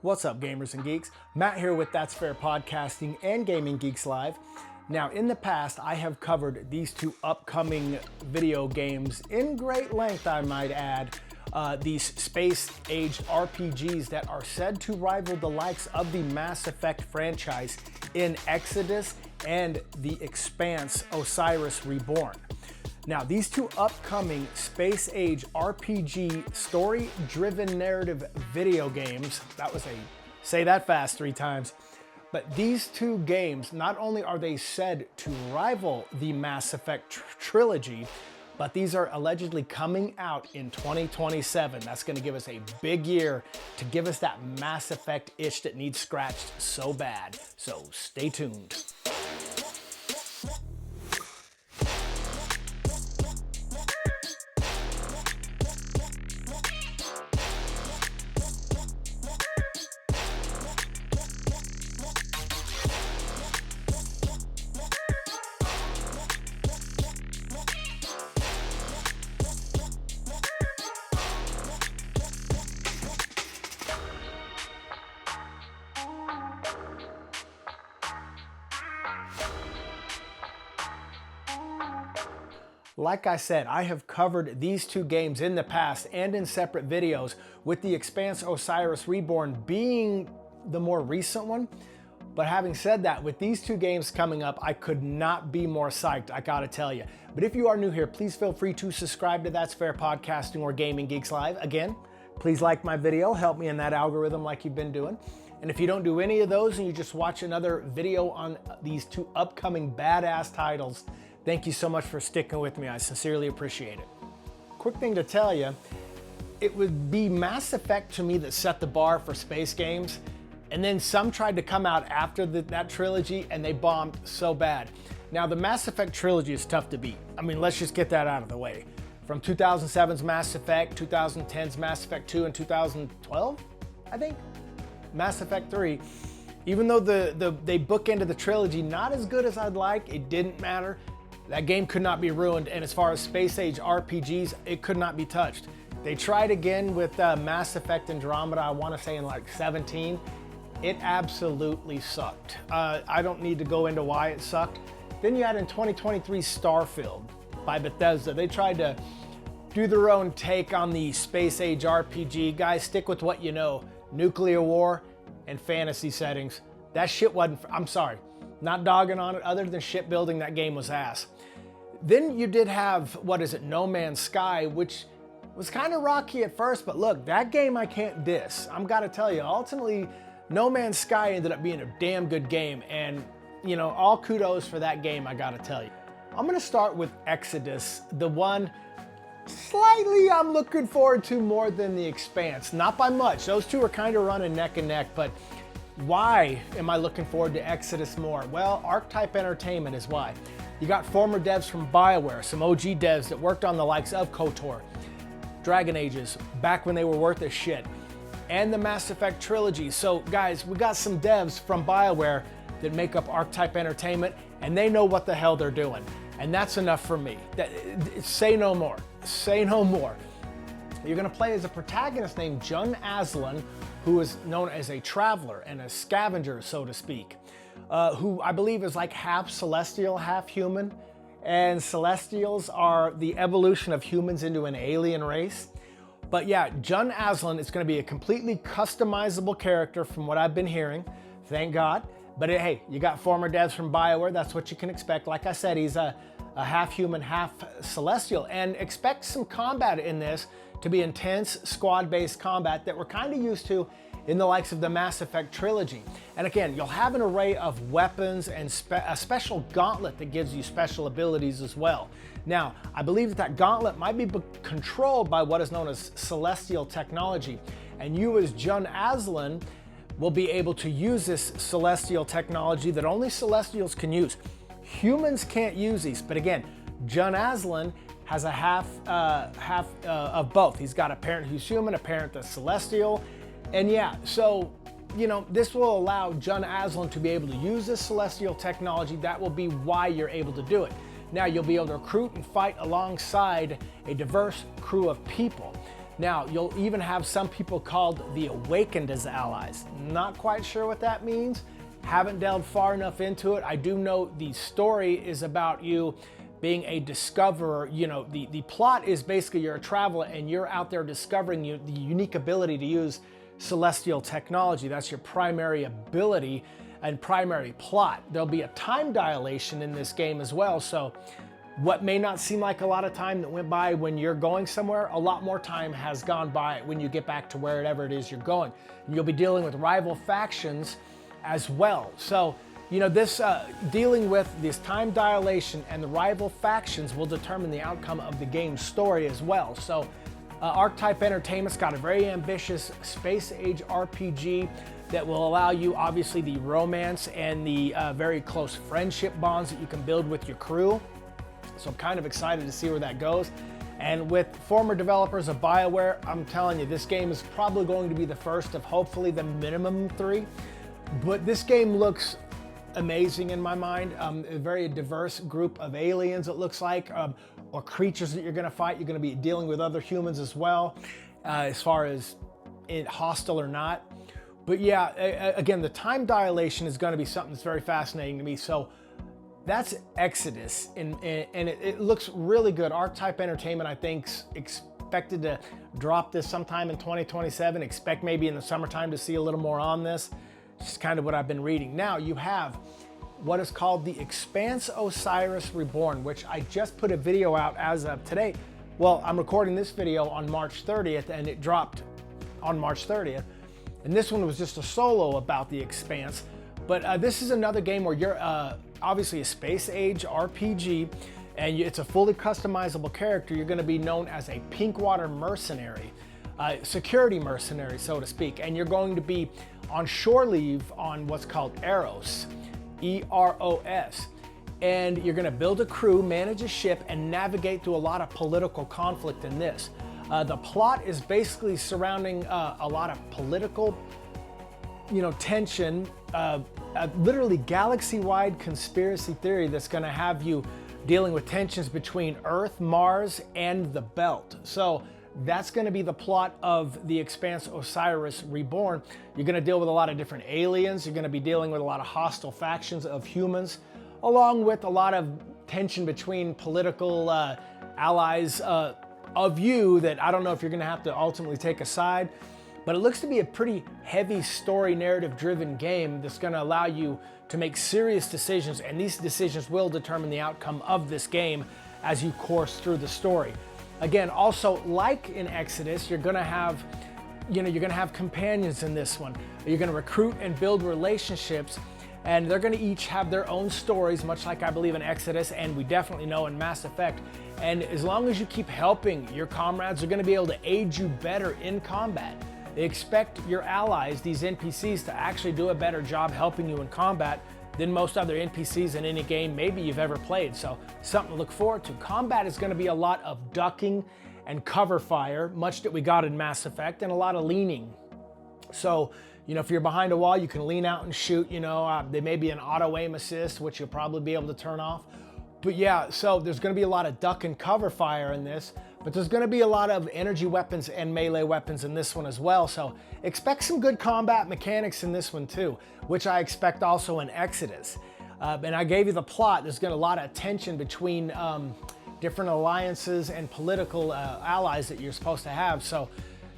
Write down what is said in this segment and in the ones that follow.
What's up, gamers and geeks? Matt here with That's Fair Podcasting and Gaming Geeks Live. Now, in the past, I have covered these two upcoming video games in great length, I might add. These space-age RPGs that are said to rival the likes of the Mass Effect franchise in Exodus and The Expanse, Osiris Reborn. Now, these two upcoming space-age RPG story-driven narrative video games, say that fast 3 times, but these two games, not only are they said to rival the Mass Effect trilogy, but these are allegedly coming out in 2027. That's gonna give us a big year to give us that Mass Effect itch that needs scratched so bad. So stay tuned. Like I said, I have covered these two games in the past and in separate videos, with The Expanse Osiris Reborn being the more recent one. But having said that, with these two games coming up, I could not be more psyched, I gotta tell you. But if you are new here, please feel free to subscribe to That's Fair Podcasting or Gaming Geeks Live. Again, please like my video, help me in that algorithm like you've been doing. And if you don't do any of those and you just watch another video on these two upcoming badass titles, thank you so much for sticking with me. I sincerely appreciate it. Quick thing to tell you, it would be Mass Effect to me that set the bar for space games, and then some tried to come out after that trilogy and they bombed so bad. Now, the Mass Effect trilogy is tough to beat. I mean, let's just get that out of the way. From 2007's Mass Effect, 2010's Mass Effect 2, and 2012, I think, Mass Effect 3. Even though they bookended the trilogy, not as good as I'd like, it didn't matter. That game could not be ruined, and as far as space-age RPGs, it could not be touched. They tried again with Mass Effect Andromeda, I want to say in like 17. It absolutely sucked. I don't need to go into why it sucked. Then you had in 2023 Starfield by Bethesda. They tried to do their own take on the space-age RPG. Guys, stick with what you know. Nuclear war and fantasy settings. That shit wasn't, I'm sorry, not dogging on it, other than shipbuilding, that game was ass. Then you did have, No Man's Sky, which was kind of rocky at first, but look, that game I can't diss. I'm gotta tell you, ultimately, No Man's Sky ended up being a damn good game, and you know, all kudos for that game, I gotta tell you. I'm gonna start with Exodus, the one slightly I'm looking forward to more than The Expanse. Not by much, those two are kind of running neck and neck, but why am I looking forward to Exodus more? Well, Archetype Entertainment is why. You got former devs from BioWare, some OG devs that worked on the likes of KOTOR, Dragon Ages, back when they were worth a shit, and the Mass Effect trilogy. So guys, we got some devs from BioWare that make up Archetype Entertainment, and they know what the hell they're doing. And that's enough for me. Say no more. Say no more. You're gonna play as a protagonist named Jun Aslan, who is known as a traveler and a scavenger, so to speak, who I believe is like half celestial, half human. And celestials are the evolution of humans into an alien race. But yeah, Jun Aslan is gonna be a completely customizable character from what I've been hearing, thank God. But hey, you got former devs from BioWare, that's what you can expect. Like I said, he's a half human, half celestial, and expect some combat in this to be intense squad-based combat that we're kind of used to in the likes of the Mass Effect trilogy. And again, you'll have an array of weapons and a special gauntlet that gives you special abilities as well. Now, I believe that gauntlet might be controlled by what is known as celestial technology, and you as Jun Aslan will be able to use this celestial technology that only celestials can use. Humans can't use these, but again, Jun Aslan has a half of both. He's got a parent who's human, a parent that's celestial, and yeah, so, you know, this will allow Jun Aslan to be able to use this celestial technology. That will be why you're able to do it. Now, you'll be able to recruit and fight alongside a diverse crew of people. Now, you'll even have some people called the Awakened as allies. Not quite sure what that means. Haven't delved far enough into it. I do know the story is about you being a discoverer. You know, the plot is basically you're a traveler and you're out there discovering the unique ability to use celestial technology. That's your primary ability and primary plot. There'll be a time dilation in this game as well. So what may not seem like a lot of time that went by when you're going somewhere, a lot more time has gone by when you get back to wherever it is you're going. You'll be dealing with rival factions as well. So, you know, this dealing with this time dilation and the rival factions will determine the outcome of the game's story as well. So, Archetype Entertainment's got a very ambitious space age RPG that will allow you, obviously, the romance and the very close friendship bonds that you can build with your crew. So I'm kind of excited to see where that goes. And with former developers of BioWare, I'm telling you, this game is probably going to be the first of hopefully the minimum 3. But this game looks amazing in my mind. A very diverse group of aliens, it looks like, or creatures that you're going to fight. You're going to be dealing with other humans as well, as far as hostile or not. But yeah, again, the time dilation is going to be something that's very fascinating to me. So that's Exodus, and it looks really good. Archetype Entertainment, I think, expected to drop this sometime in 2027. Expect maybe in the summertime to see a little more on this. Just kind of what I've been reading. Now you have what is called the Expanse Osiris Reborn, which I just put a video out as of today. Well, I'm recording this video on March 30th, and it dropped on March 30th. And this one was just a solo about the Expanse. But this is another game where you're obviously a space age RPG, and it's a fully customizable character. You're going to be known as a Pinkwater mercenary, security mercenary, so to speak. And you're going to be on shore leave on what's called Eros, E-R-O-S. And you're going to build a crew, manage a ship, and navigate through a lot of political conflict in this. The plot is basically surrounding a lot of political, tension, literally galaxy-wide conspiracy theory that's going to have you dealing with tensions between Earth, Mars, and the Belt. So that's going to be the plot of The Expanse Osiris Reborn. You're going to deal with a lot of different aliens. You're going to be dealing with a lot of hostile factions of humans, along with a lot of tension between political allies of you that I don't know if you're going to have to ultimately take a side. But it looks to be a pretty heavy story narrative driven game that's going to allow you to make serious decisions, and these decisions will determine the outcome of this game as you course through the story. Again, also like in Exodus, you're going to have companions in this one. You're going to recruit and build relationships, and they're going to each have their own stories, much like I believe in Exodus, and we definitely know in Mass Effect. And as long as you keep helping your comrades, they're going to be able to aid you better in combat. They expect your allies, these NPCs, to actually do a better job helping you in combat than most other NPCs in any game maybe you've ever played. So something to look forward to. Combat is going to be a lot of ducking and cover fire, much that we got in Mass Effect, and a lot of leaning. So, if you're behind a wall, you can lean out and shoot. There may be an auto aim assist, which you'll probably be able to turn off. But yeah, so there's going to be a lot of duck and cover fire in this. But there's going to be a lot of energy weapons and melee weapons in this one as well. So expect some good combat mechanics in this one too, which I expect also in Exodus. And I gave you the plot. There's going to be a lot of tension between different alliances and political allies that you're supposed to have. So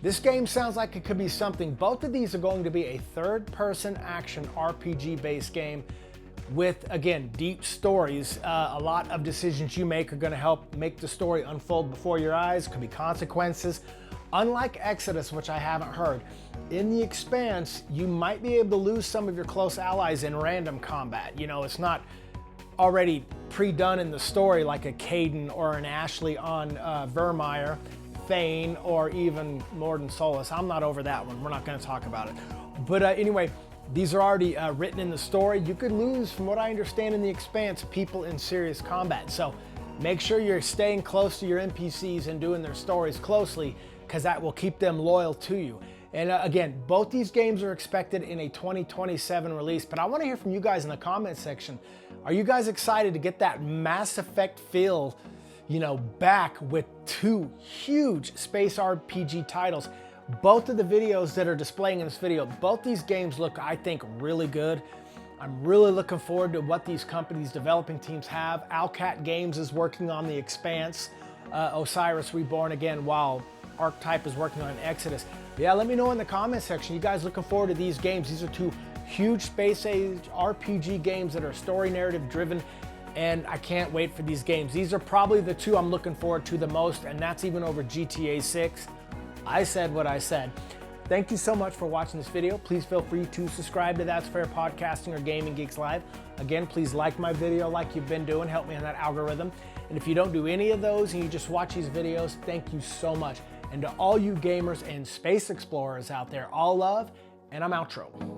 this game sounds like it could be something. Both of these are going to be a third-person action RPG-based game with, again, deep stories. A lot of decisions you make are going to help make the story unfold before your eyes. Could be consequences. Unlike Exodus, which I haven't heard, in The Expanse, you might be able to lose some of your close allies in random combat. It's not already pre-done in the story like a Caden or an Ashley on Vermeer, Thane, or even Morden Solus. I'm not over that one. We're not going to talk about it. But anyway, these are already written in the story. You could lose, from what I understand in The Expanse, people in serious combat. So make sure you're staying close to your NPCs and doing their stories closely, because that will keep them loyal to you. And again, both these games are expected in a 2027 release, but I want to hear from you guys in the comment section. Are you guys excited to get that Mass Effect feel, back with two huge space RPG titles. Both of the videos that are displaying in this video, both these games look, I think, really good. I'm really looking forward to what these companies' developing teams have. Owlcat Games is working on The Expanse, Osiris Reborn again, while Archetype is working on Exodus. Yeah, let me know in the comment section. You guys looking forward to these games? These are two huge space age RPG games that are story narrative driven, and I can't wait for these games. These are probably the two I'm looking forward to the most, and that's even over GTA 6. I said what I said. Thank you so much for watching this video. Please feel free to subscribe to That's Fair Podcasting or Gaming Geeks Live. Again, please like my video like you've been doing. Help me on that algorithm. And if you don't do any of those and you just watch these videos, thank you so much. And to all you gamers and space explorers out there, all love, and I'm outro.